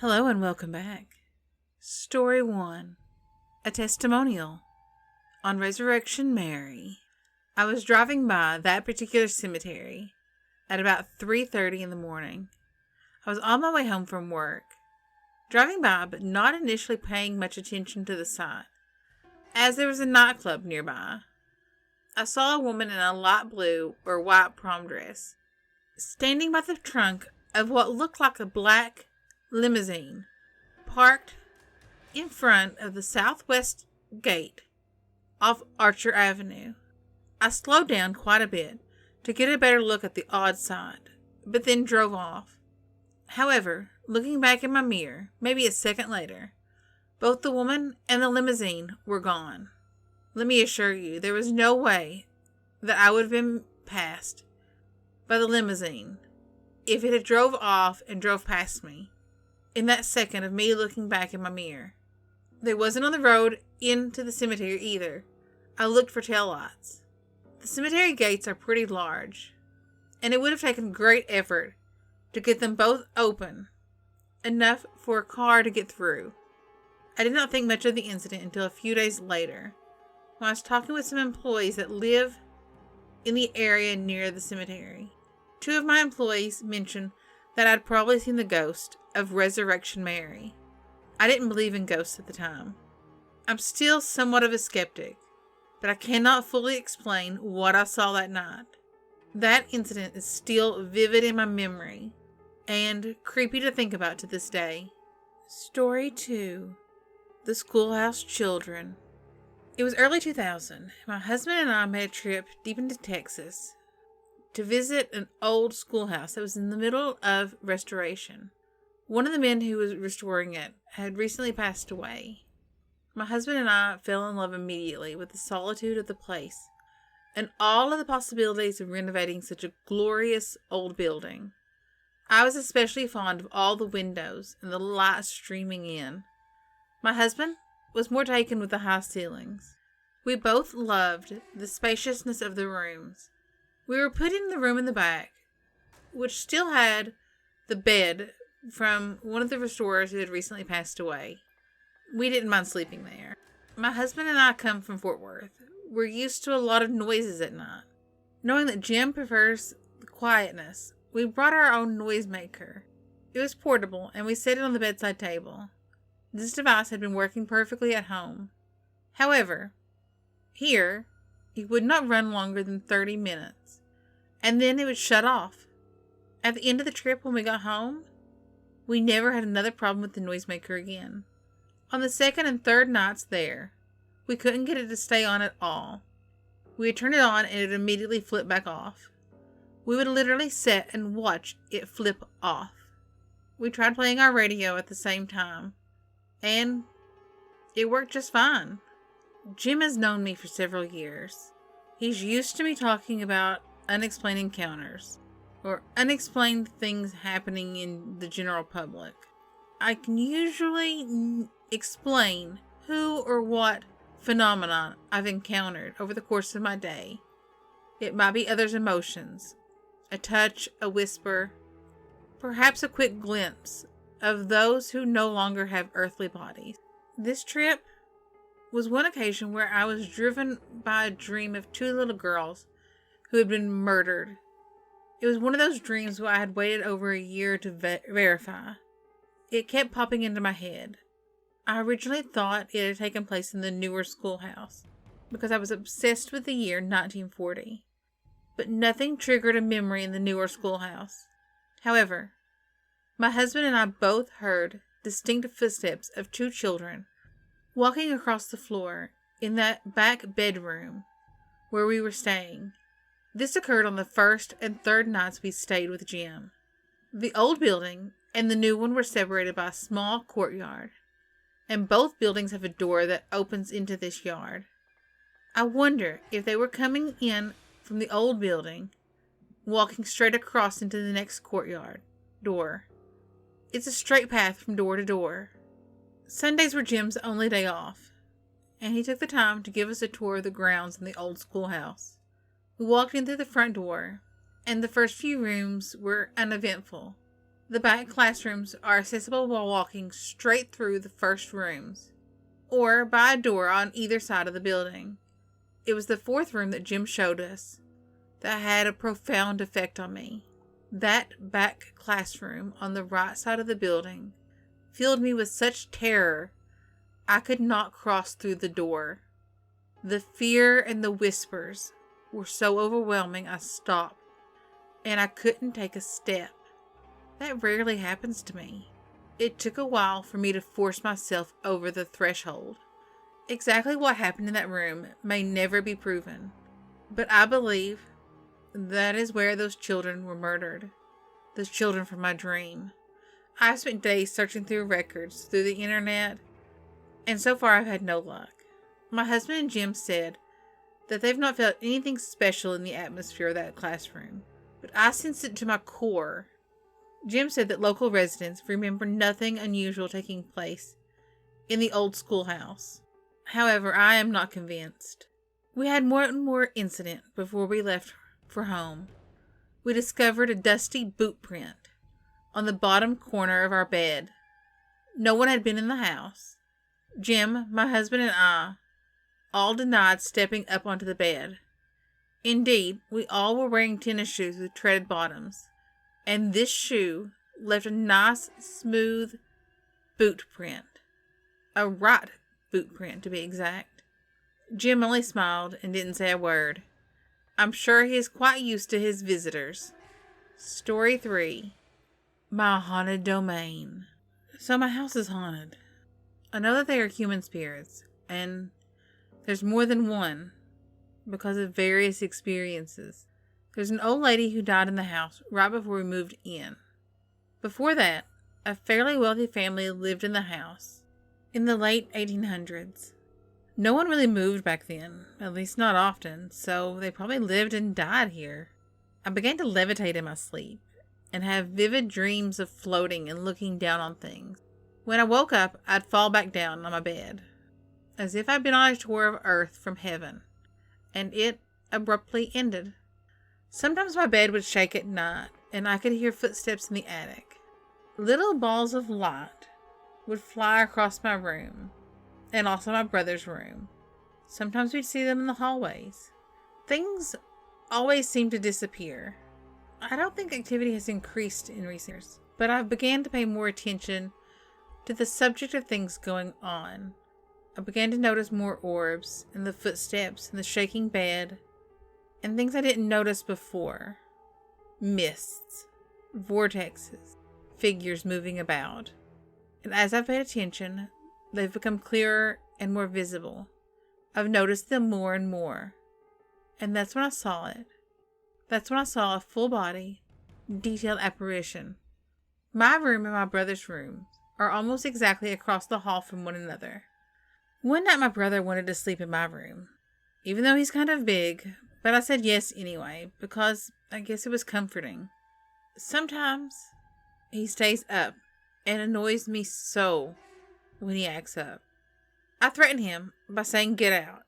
Hello and welcome back. Story 1. A Testimonial on Ressurection Mary. I was driving by that particular cemetery at about 3:30 in the morning. I was on my way home from work, driving by but not initially paying much attention to the site, as there was a nightclub nearby. I saw a woman in a light blue or white prom dress, standing by the trunk of what looked like a black limousine, parked in front of the southwest gate off Archer Avenue. I slowed down quite a bit to get a better look at the odd sight, but then drove off. However, looking back in my mirror, maybe a second later, both the woman and the limousine were gone. Let me assure you, there was no way that I would have been passed by the limousine if it had drove off and drove past me in that second of me looking back in my mirror. They wasn't on the road into the cemetery either. I looked for taillights. The cemetery gates are pretty large, and it would have taken great effort to get them both open enough for a car to get through. I did not think much of the incident until a few days later, when I was talking with some employees that live in the area near the cemetery. Two of my employees mentioned that I'd probably seen the ghost of Ressurection Mary. I didn't believe in ghosts at the time. I'm still somewhat of a skeptic, but I cannot fully explain what I saw that night. That incident is still vivid in my memory and creepy to think about to this day. Story 2. The Schoolhouse Children. It was early 2000. My husband and I made a trip deep into Texas to visit an old schoolhouse that was in the middle of restoration. One of the men who was restoring it had recently passed away. My husband and I fell in love immediately with the solitude of the place and all of the possibilities of renovating such a glorious old building. I was especially fond of all the windows and the light streaming in. My husband was more taken with the high ceilings. We both loved the spaciousness of the rooms. We were put in the room in the back, which still had the bed from one of the restorers who had recently passed away. We didn't mind sleeping there. My husband and I come from Fort Worth. We're used to a lot of noises at night. Knowing that Jim prefers the quietness, we brought our own noisemaker. It was portable, and we set it on the bedside table. This device had been working perfectly at home. However, here, it would not run longer than 30 minutes, and then it would shut off. At the end of the trip when we got home, we never had another problem with the noisemaker again. On the second and third nights there, we couldn't get it to stay on at all. We would turn it on and it would immediately flip back off. We would literally sit and watch it flip off. We tried playing our radio at the same time, and it worked just fine. Jim has known me for several years. He's used to me talking about unexplained encounters or unexplained things happening in the general public. I can usually explain who or what phenomenon I've encountered over the course of my day. It might be others' emotions, a touch, a whisper, perhaps a quick glimpse of those who no longer have earthly bodies. This trip was one occasion where I was driven by a dream of two little girls who had been murdered. It was one of those dreams where I had waited over a year to verify. It kept popping into my head. I originally thought it had taken place in the newer schoolhouse because I was obsessed with the year 1940. But nothing triggered a memory in the newer schoolhouse. However, my husband and I both heard distinct footsteps of two children walking across the floor in that back bedroom where we were staying. This occurred on the first and third nights we stayed with Jim. The old building and the new one were separated by a small courtyard, and both buildings have a door that opens into this yard. I wonder if they were coming in from the old building, walking straight across into the next courtyard door. It's a straight path from door to door. Sundays were Jim's only day off, and he took the time to give us a tour of the grounds in the old schoolhouse. We walked in through the front door, and the first few rooms were uneventful. The back classrooms are accessible while walking straight through the first rooms, or by a door on either side of the building. It was the fourth room that Jim showed us that had a profound effect on me. That back classroom on the right side of the building filled me with such terror I could not cross through the door. The fear and the whispers were so overwhelming I stopped, and I couldn't take a step. That rarely happens to me. It took a while for me to force myself over the threshold. Exactly what happened in that room may never be proven, but I believe that is where those children were murdered. Those children from my dream. I've spent days searching through records, through the internet, and so far I've had no luck. My husband and Jim said that they've not felt anything special in the atmosphere of that classroom, but I sensed it to my core. Jim said that local residents remember nothing unusual taking place in the old schoolhouse. However, I am not convinced. We had one more incident before we left for home. We discovered a dusty boot print on the bottom corner of our bed. No one had been in the house. Jim, my husband, and I all denied stepping up onto the bed. Indeed, we all were wearing tennis shoes with treaded bottoms, and this shoe left a nice, smooth boot print. A right boot print, to be exact. Jim only smiled and didn't say a word. I'm sure he is quite used to his visitors. Story 3. My haunted domain. So my house is haunted. I know that they are human spirits, and there's more than one because of various experiences. There's an old lady who died in the house right before we moved in. Before that, a fairly wealthy family lived in the house in the late 1800s. No one really moved back then, at least not often, so they probably lived and died here. I began to levitate in my sleep and have vivid dreams of floating and looking down on things. When I woke up, I'd fall back down on my bed, as if I'd been on a tour of earth from heaven, and it abruptly ended. Sometimes my bed would shake at night, and I could hear footsteps in the attic. Little balls of light would fly across my room, and also my brother's room. Sometimes we'd see them in the hallways. Things always seem to disappear. I don't think activity has increased in recent years, but I've began to pay more attention to the subject of things going on. I began to notice more orbs, and the footsteps, and the shaking bed, and things I didn't notice before. Mists, vortexes, figures moving about. And as I've paid attention, they've become clearer and more visible. I've noticed them more and more. And that's when I saw it. That's when I saw a full-body, detailed apparition. My room and my brother's room are almost exactly across the hall from one another. One night my brother wanted to sleep in my room, even though he's kind of big, but I said yes anyway, because I guess it was comforting. Sometimes he stays up and annoys me so when he acts up. I threaten him by saying get out,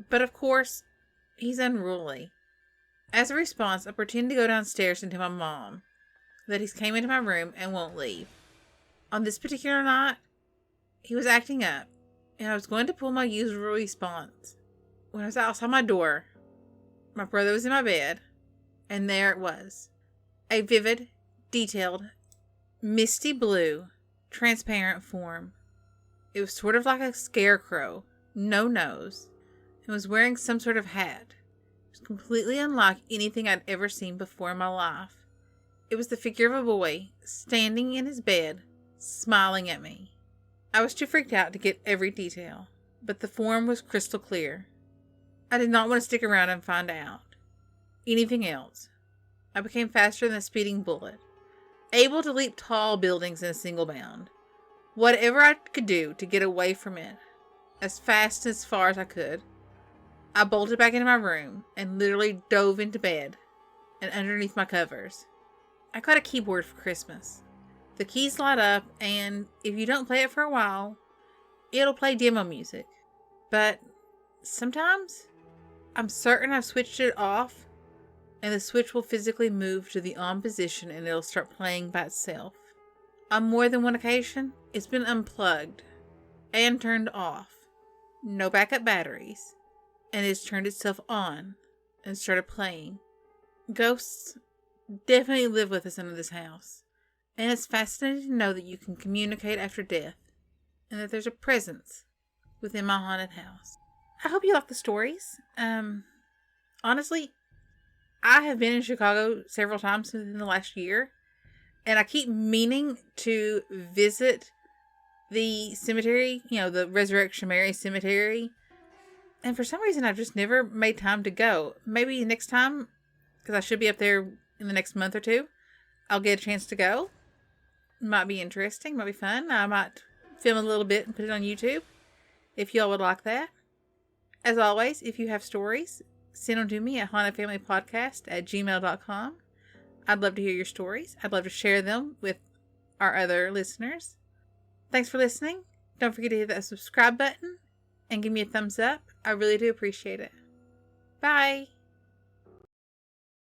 but of course, he's unruly. As a response, I pretend to go downstairs and tell my mom that he's came into my room and won't leave. On this particular night, he was acting up, and I was going to pull my usual response. When I was outside my door, my brother was in my bed, and there it was. A vivid, detailed, misty blue, transparent form. It was sort of like a scarecrow, no nose, and was wearing some sort of hat. It was completely unlike anything I'd ever seen before in my life. It was the figure of a boy, standing in his bed, smiling at me. I was too freaked out to get every detail, but the form was crystal clear. I did not want to stick around and find out anything else. I became faster than a speeding bullet, able to leap tall buildings in a single bound. Whatever I could do to get away from it, as fast and as far as I could, I bolted back into my room and literally dove into bed and underneath my covers. I got a keyboard for Christmas. The keys light up, and if you don't play it for a while, it'll play demo music. But sometimes I'm certain I've switched it off, and the switch will physically move to the on position and it'll start playing by itself. On more than one occasion, it's been unplugged and turned off. No backup batteries. And it's turned itself on and started playing. Ghosts definitely live with us in this house. And it's fascinating to know that you can communicate after death. And that there's a presence within my haunted house. I hope you like the stories. Honestly, I have been in Chicago several times within the last year. And I keep meaning to visit the cemetery, the Ressurection Mary cemetery. And for some reason, I've just never made time to go. Maybe next time, because I should be up there in the next month or two, I'll get a chance to go. Might be interesting, might be fun. I might film a little bit and put it on YouTube, if y'all would like that. As always, if you have stories, send them to me at hauntedfamilypodcast@gmail.com. I'd love to hear your stories. I'd love to share them with our other listeners. Thanks for listening. Don't forget to hit that subscribe button and give me a thumbs up. I really do appreciate it. Bye.